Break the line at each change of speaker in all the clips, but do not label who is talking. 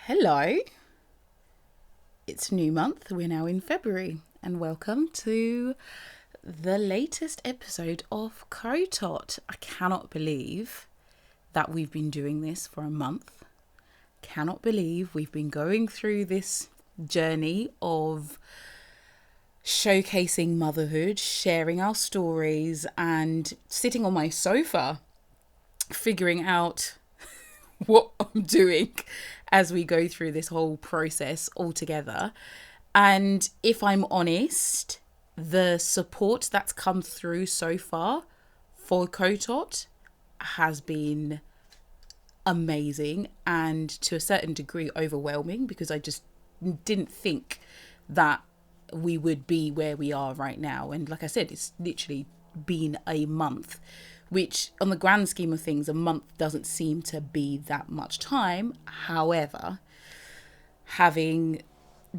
Hello, it's a new month. We're now in February, and welcome to the latest episode of KOTOT. I cannot believe that we've been doing this for a month. Cannot believe we've been going through this journey of showcasing motherhood, sharing our stories, and sitting on my sofa figuring out what I'm doing as we go through this whole process all together. And if I'm honest, the support that's come through so far for KOTOT has been amazing and to a certain degree overwhelming, because I just didn't think that we would be where we are right now. And like I said, it's literally been a month, which on the grand scheme of things, a month doesn't seem to be that much time. However, having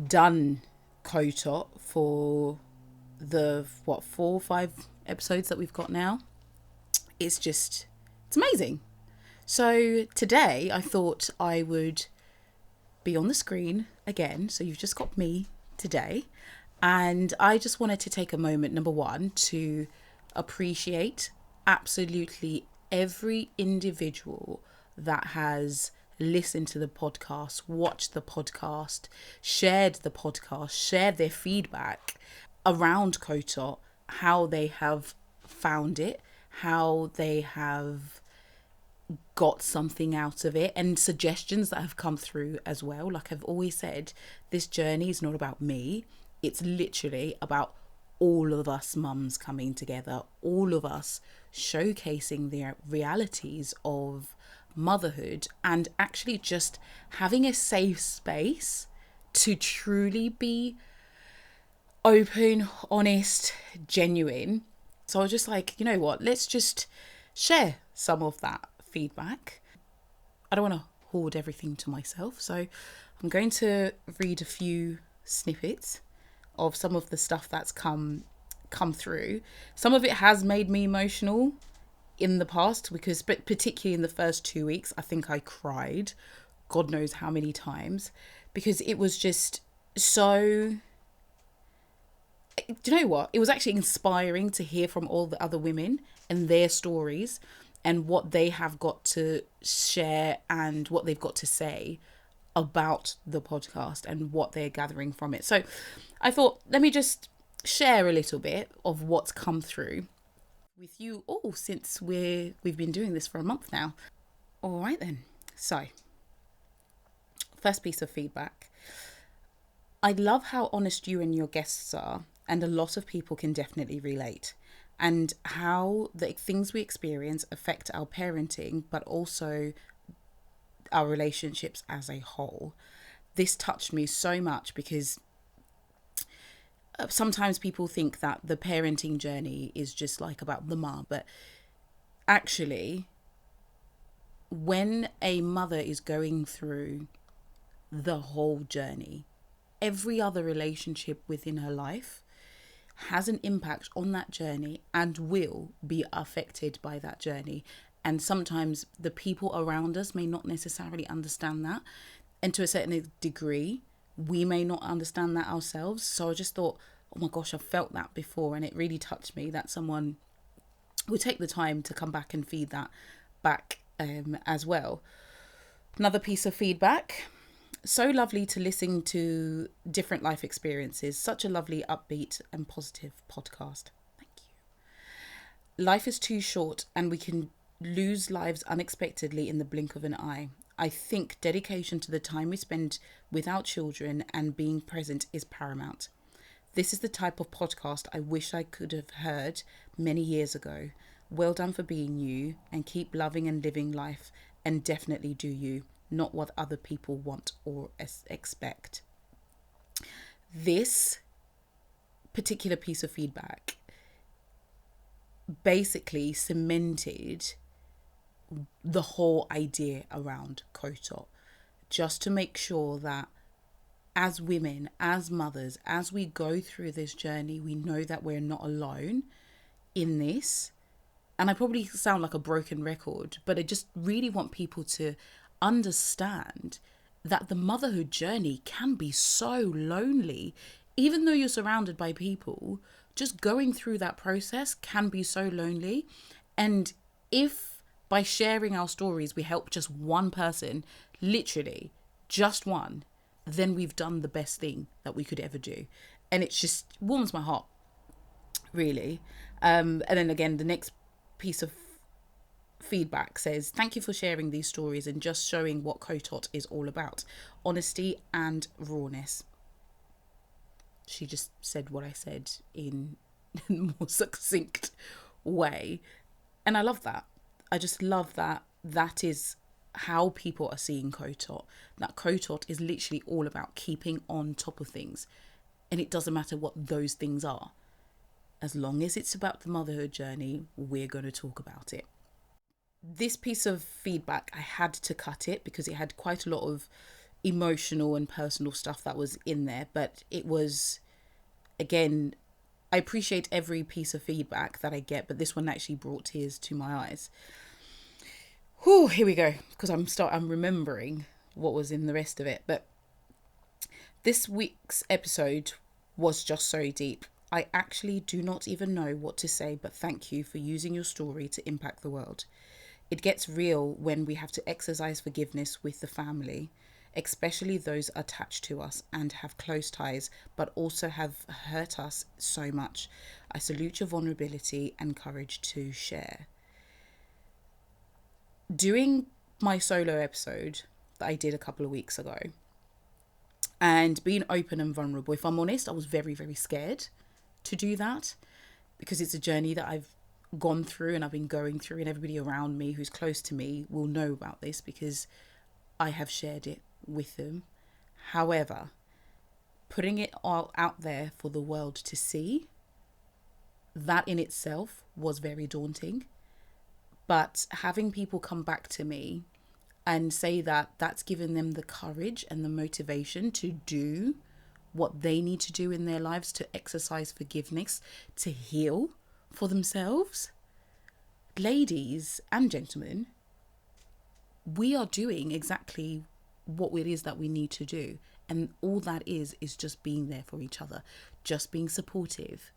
done KOTOT for the 4 or 5 episodes that we've got now, it's amazing. So today I thought I would be on the screen again. So you've just got me today, and I just wanted to take a moment, number one, to appreciate absolutely every individual that has listened to the podcast, watched the podcast, shared their feedback around KOTOT, how they have found it, how they have got something out of it, and suggestions that have come through as well. Like I've always said, this journey is not about me. It's literally about all of us mums coming together, all of us showcasing the realities of motherhood, and actually just having a safe space to truly be open, honest, genuine. So I was just like, you know what, let's just share some of that feedback. I don't want to hoard everything to myself, so I'm going to read a few snippets of some of the stuff that's come through. Some of it has made me emotional in the past, but particularly in the first 2 weeks, I think I cried God knows how many times, because it was just so, do you know what? It was actually inspiring to hear from all the other women and their stories and what they have got to share and what they've got to say about the podcast and what they're gathering from it. So I thought, let me just share a little bit of what's come through with you all since we've been doing this for a month now. All right then. So, first piece of feedback. I love how honest you and your guests are, and a lot of people can definitely relate, and how the things we experience affect our parenting, but also our relationships as a whole. This touched me so much, because sometimes people think that the parenting journey is just like about the mom, but actually when a mother is going through the whole journey, every other relationship within her life has an impact on that journey and will be affected by that journey. And sometimes the people around us may not necessarily understand that. And to a certain degree, we may not understand that ourselves. So I just thought, oh my gosh, I've felt that before. And it really touched me that someone would take the time to come back and feed that back as well. Another piece of feedback. So lovely to listen to different life experiences. Such a lovely, upbeat and positive podcast. Thank you. Life is too short and we can lose lives unexpectedly in the blink of an eye. I think dedication to the time we spend with our children and being present is paramount. This is the type of podcast I wish I could have heard many years ago. Well done for being you, and keep loving and living life, and definitely do you, not what other people want or expect. This particular piece of feedback basically cemented the whole idea around KOTOT, just to make sure that as women, as mothers, as we go through this journey, we know that we're not alone in this. And I probably sound like a broken record, but I just really want people to understand that the motherhood journey can be so lonely. Even though you're surrounded by people, just going through that process can be so lonely. And if by sharing our stories we help just one person, literally just one, then we've done the best thing that we could ever do. And it just warms my heart, really. And then again, the next piece of feedback says, thank you for sharing these stories and just showing what KOTOT is all about. Honesty and rawness. She just said what I said in a more succinct way. And I love that. I just love that that is how people are seeing KOTOT. That KOTOT is literally all about keeping on top of things. And it doesn't matter what those things are. As long as it's about the motherhood journey, we're going to talk about it. This piece of feedback, I had to cut it because it had quite a lot of emotional and personal stuff that was in there. But it was, again, I appreciate every piece of feedback that I get, but this one actually brought tears to my eyes. Whew, here we go, because I'm remembering what was in the rest of it. But this week's episode was just so deep. I actually do not even know what to say, but thank you for using your story to impact the world. It gets real when we have to exercise forgiveness with the family, especially those attached to us and have close ties, but also have hurt us so much. I salute your vulnerability and courage to share. Doing my solo episode that I did a couple of weeks ago and being open and vulnerable, if I'm honest, I was very, very scared to do that because it's a journey that I've gone through and I've been going through, and everybody around me who's close to me will know about this because I have shared it with them. However, putting it all out there for the world to see, that in itself was very daunting. But having people come back to me and say that that's given them the courage and the motivation to do what they need to do in their lives, to exercise forgiveness, to heal for themselves. Ladies and gentlemen, we are doing exactly what it is that we need to do. And all that is just being there for each other, just being supportive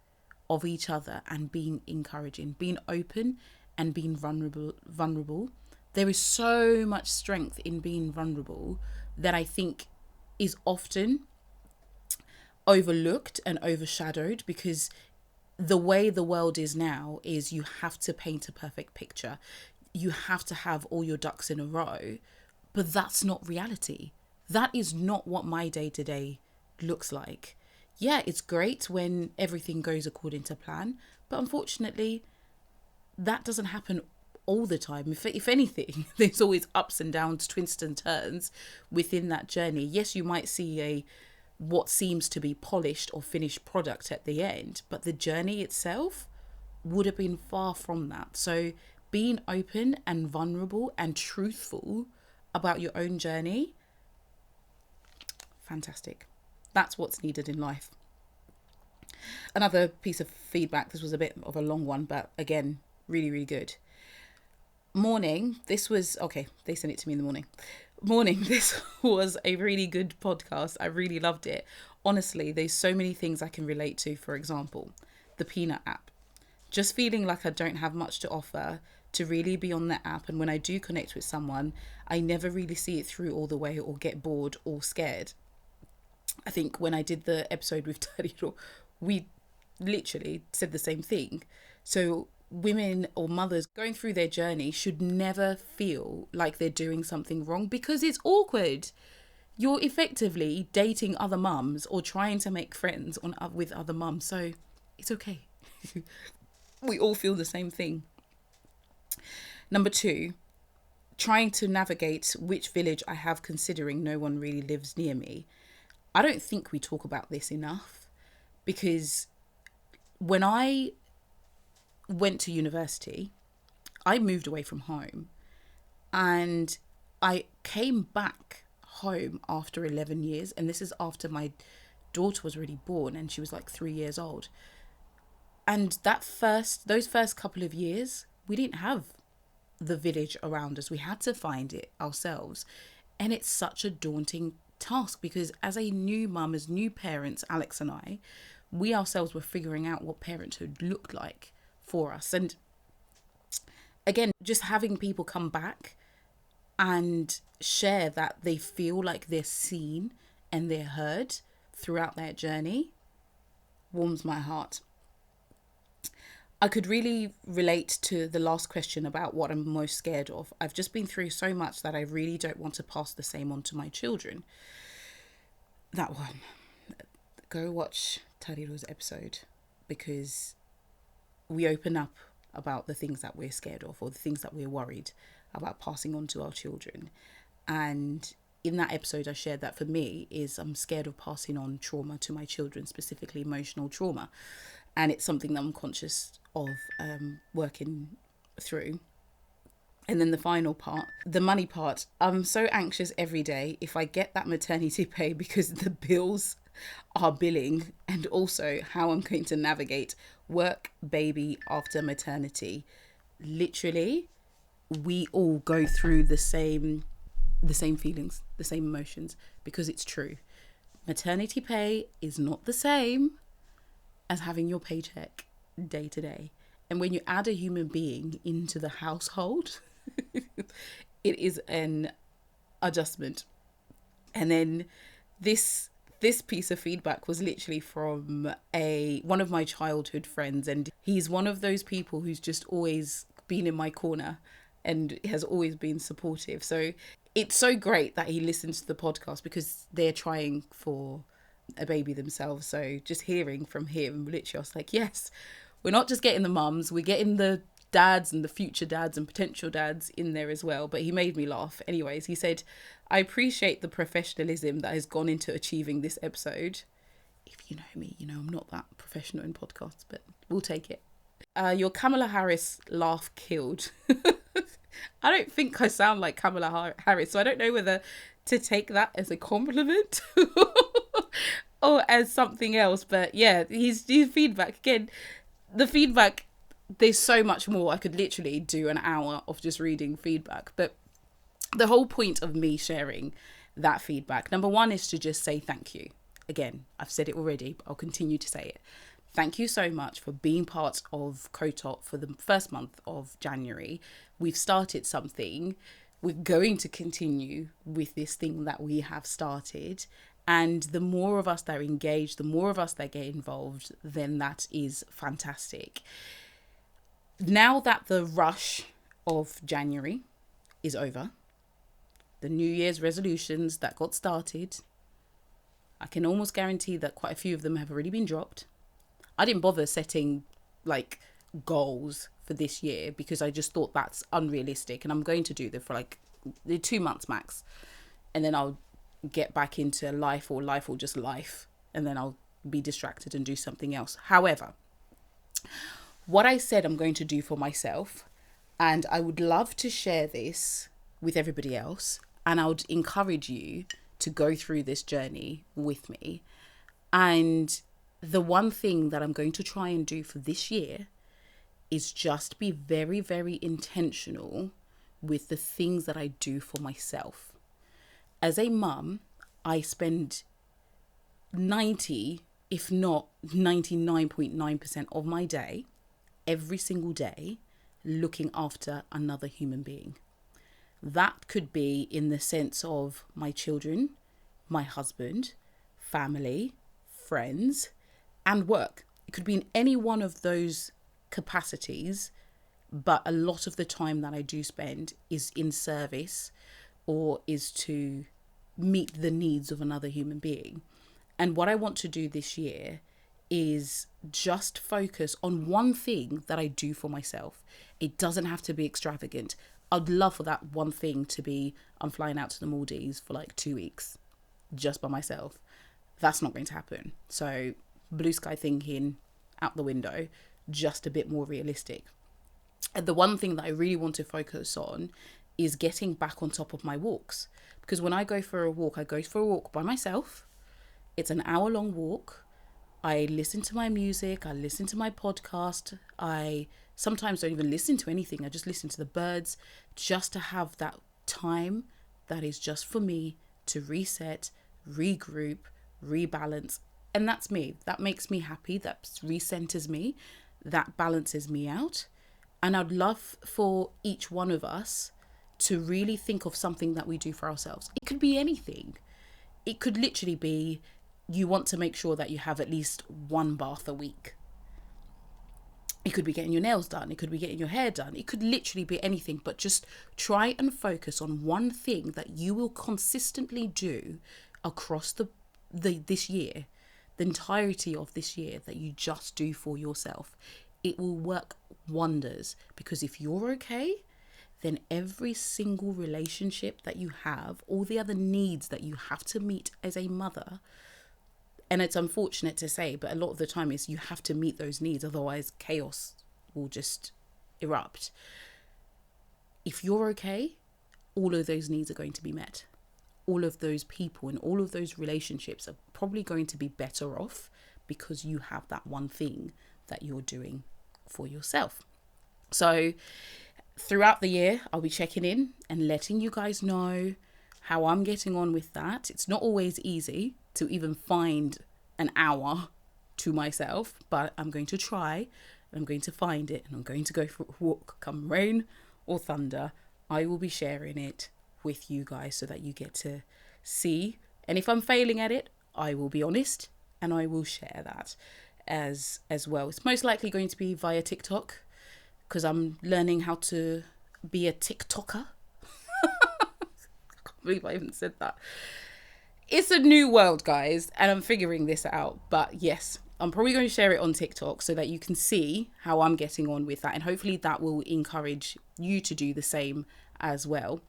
of each other and being encouraging, being open and being vulnerable. There is so much strength in being vulnerable that I think is often overlooked and overshadowed, because the way the world is now is you have to paint a perfect picture. You have to have all your ducks in a row, but that's not reality. That is not what my day-to-day looks like. Yeah, it's great when everything goes according to plan, but unfortunately, that doesn't happen all the time. If anything, there's always ups and downs, twists and turns within that journey. Yes, you might see what seems to be polished or finished product at the end, but the journey itself would have been far from that. So being open and vulnerable and truthful about your own journey, fantastic. That's what's needed in life. Another piece of feedback, this was a bit of a long one, but again, really, really good. Morning, this was, okay, they sent it to me in the morning. Morning, this was a really good podcast. I really loved it. Honestly, there's so many things I can relate to. For example, the Peanut app. Just feeling like I don't have much to offer, to really be on that app. And when I do connect with someone, I never really see it through all the way or get bored or scared. I think when I did the episode with Daddy, we literally said the same thing. So women or mothers going through their journey should never feel like they're doing something wrong, because it's awkward. You're effectively dating other mums or trying to make friends with other mums. So it's okay. We all feel the same thing. Number 2, trying to navigate which village I have, considering no one really lives near me. I don't think we talk about this enough, because when I went to university, I moved away from home, and I came back home after 11 years. And this is after my daughter was already born and she was like 3 years old. And those first couple of years, we didn't have the village around us. We had to find it ourselves. And it's such a daunting task because as a new mum, as new parents, Alex and I, we ourselves were figuring out what parenthood looked like for us. And again, just having people come back and share that they feel like they're seen and they're heard throughout their journey warms my heart. I could really relate to the last question about what I'm most scared of. I've just been through so much that I really don't want to pass the same on to my children. That one. Go watch Tariro's episode, because we open up about the things that we're scared of or the things that we're worried about passing on to our children. And in that episode, I shared that for me is I'm scared of passing on trauma to my children, specifically emotional trauma. And it's something that I'm conscious of working through. And then the final part, the money part, I'm so anxious every day if I get that maternity pay because the bills are billing, and also how I'm going to navigate work, baby after maternity. Literally, we all go through the same feelings, the same emotions, because it's true. Maternity pay is not the same as having your paycheck day to day. And when you add a human being into the household, it is an adjustment. And then this piece of feedback was literally from one of my childhood friends, and he's one of those people who's just always been in my corner and has always been supportive. So it's so great that he listens to the podcast because they're trying for a baby themselves. So just hearing from him, literally I was like, yes, we're not just getting the mums, we're getting the dads and the future dads and potential dads in there as well. But he made me laugh. Anyways, he said, I appreciate the professionalism that has gone into achieving this episode. If you know me, you know I'm not that professional in podcasts, but we'll take it. Your Kamala Harris laugh killed. I don't think I sound like Kamala Harris, so I don't know whether to take that as a compliment or as something else. But yeah, his feedback, again, the feedback, there's so much more. I could literally do an hour of just reading feedback. But the whole point of me sharing that feedback, number one, is to just say thank you. Again, I've said it already, but I'll continue to say it. Thank you so much for being part of KOTOT for the first month of January. We've started something. We're going to continue with this thing that we have started. And the more of us that are engaged, the more of us that get involved, then that is fantastic. Now that the rush of January is over, the New Year's resolutions that got started, I can almost guarantee that quite a few of them have already been dropped. I didn't bother setting goals for this year because I just thought that's unrealistic, and I'm going to do them for 2 months max, and then I'll get back into life or just life, and then I'll be distracted and do something else. However, what I said I'm going to do for myself, and I would love to share this with everybody else, and I would encourage you to go through this journey with me. And the one thing that I'm going to try and do for this year is just be very, very intentional with the things that I do for myself. As a mum, I spend 90, if not 99.9% of my day, every single day, looking after another human being. That could be in the sense of my children, my husband, family, friends, and work. It could be in any one of those capacities, but a lot of the time that I do spend is in service or is to meet the needs of another human being. And what I want to do this year is just focus on one thing that I do for myself. It doesn't have to be extravagant. I'd love for that one thing to be, I'm flying out to the Maldives for 2 weeks just by myself. That's not going to happen. So blue sky thinking out the window, just a bit more realistic. And the one thing that I really want to focus on is getting back on top of my walks. Because when I go for a walk, I go for a walk by myself. It's an hour-long walk. I listen to my music. I listen to my podcast. I sometimes don't even listen to anything. I just listen to the birds just to have that time that is just for me to reset, regroup, rebalance. And that's me. That makes me happy. That recenters me. That balances me out. And I'd love for each one of us to really think of something that we do for ourselves. It could be anything. It could literally be you want to make sure that you have at least one bath a week. It could be getting your nails done. It could be getting your hair done. It could literally be anything, but just try and focus on one thing that you will consistently do across this year, the entirety of this year, that you just do for yourself. It will work wonders, because if you're okay, then every single relationship that you have, all the other needs that you have to meet as a mother, and it's unfortunate to say, but a lot of the time is you have to meet those needs, otherwise chaos will just erupt. If you're okay, all of those needs are going to be met. All of those people and all of those relationships are probably going to be better off because you have that one thing that you're doing for yourself. So throughout the year, I'll be checking in and letting you guys know how I'm getting on with that. It's not always easy to even find an hour to myself, but I'm going to try, and I'm going to find it, and I'm going to go for a walk, come rain or thunder. I will be sharing it with you guys so that you get to see. And if I'm failing at it, I will be honest and I will share that as well. It's most likely going to be via TikTok, because I'm learning how to be a TikToker. I can't believe I even said that. It's a new world, guys, and I'm figuring this out. But yes, I'm probably going to share it on TikTok so that you can see how I'm getting on with that. And hopefully that will encourage you to do the same as well.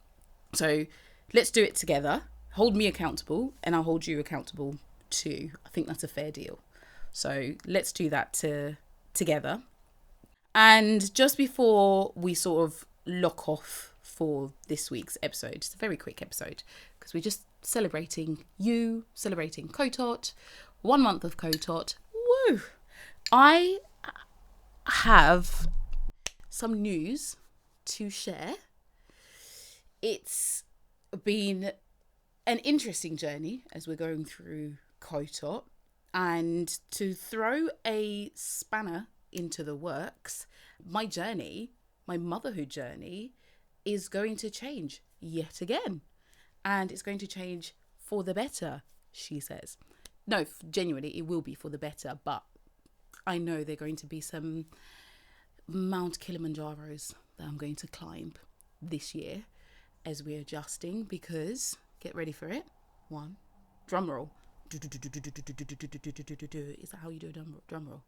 So let's do it together. Hold me accountable and I'll hold you accountable too. I think that's a fair deal. So let's do that together. And just before we sort of lock off for this week's episode, it's a very quick episode because we're just celebrating KOTOT, 1 month of KOTOT. Woo! I have some news to share. It's been an interesting journey as we're going through KOTOT, and to throw a spanner into the works, my motherhood journey is going to change yet again, and it's going to change for the better, she says. No, genuinely, it will be for the better, but I know there are going to be some Mount Kilimanjaros that I'm going to climb this year as we're adjusting, because, get ready for it, one, drum roll. Is that how you do a drum roll?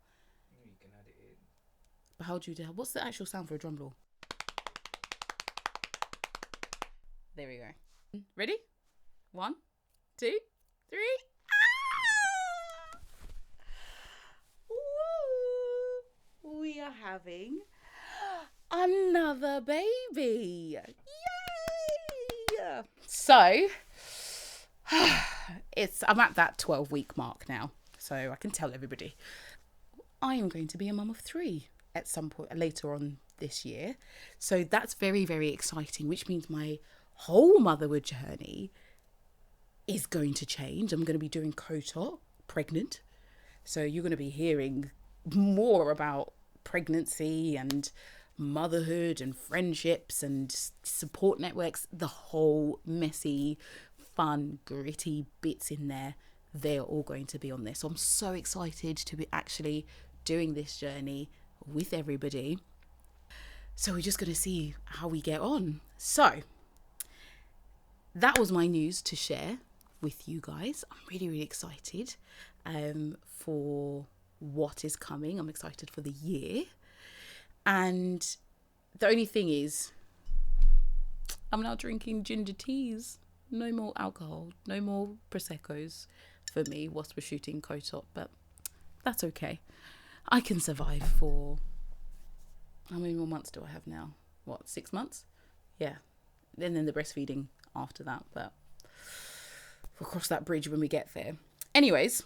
You can add it in.
But how do you do? What's the actual sound for a drum roll? There we go. Ready? 1, 2, 3. Woo! We are having another baby. Yay! So I'm at that 12-week mark now, so I can tell everybody I am going to be a mum of 3 at some point later on this year. So that's very, very exciting, which means my whole motherhood journey is going to change. I'm going to be doing KOTOT pregnant, so you're going to be hearing more about pregnancy and motherhood and friendships and support networks, the whole messy, fun, gritty bits in there. They're all going to be on this. So I'm so excited to be actually doing this journey with everybody. So we're just going to see how we get on. So that was my news to share with you guys. I'm really, really excited for what is coming. I'm excited for the year. And the only thing is, I'm now drinking ginger teas. No more alcohol, no more Prosecco's for me whilst we're shooting KOTOT, but that's okay. I can survive for, how many more months do I have now? 6 months? Yeah. And then the breastfeeding after that, but we'll cross that bridge when we get there. Anyways,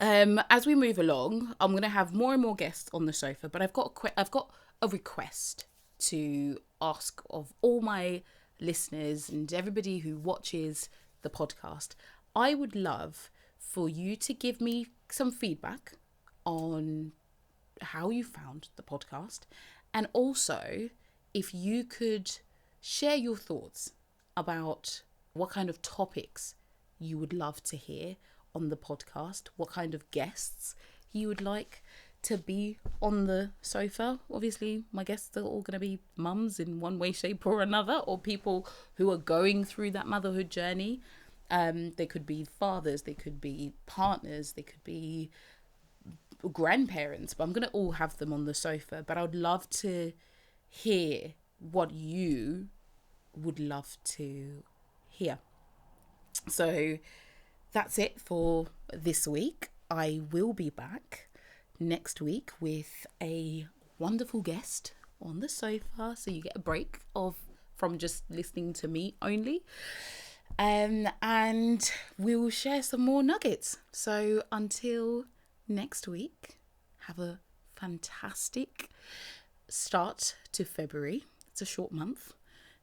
as we move along, I'm going to have more and more guests on the sofa, but I've got a request to ask of all my listeners and everybody who watches the podcast, I would love for you to give me some feedback on how you found the podcast, and also if you could share your thoughts about what kind of topics you would love to hear on the podcast, what kind of guests you would like to be on the sofa. Obviously, my guests are all going to be mums in one way, shape or another, or people who are going through that motherhood journey. They could be fathers, they could be partners, they could be grandparents, but I'm going to all have them on the sofa. But I would love to hear what you would love to hear. So that's it for this week. I will be back next week with a wonderful guest on the sofa, so you get a break from just listening to me only. And we'll share some more nuggets. So until next week, have a fantastic start to February. It's a short month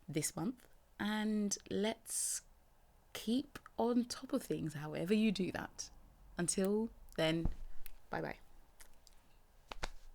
this month, and let's keep on top of things however you do that. Until then, bye bye.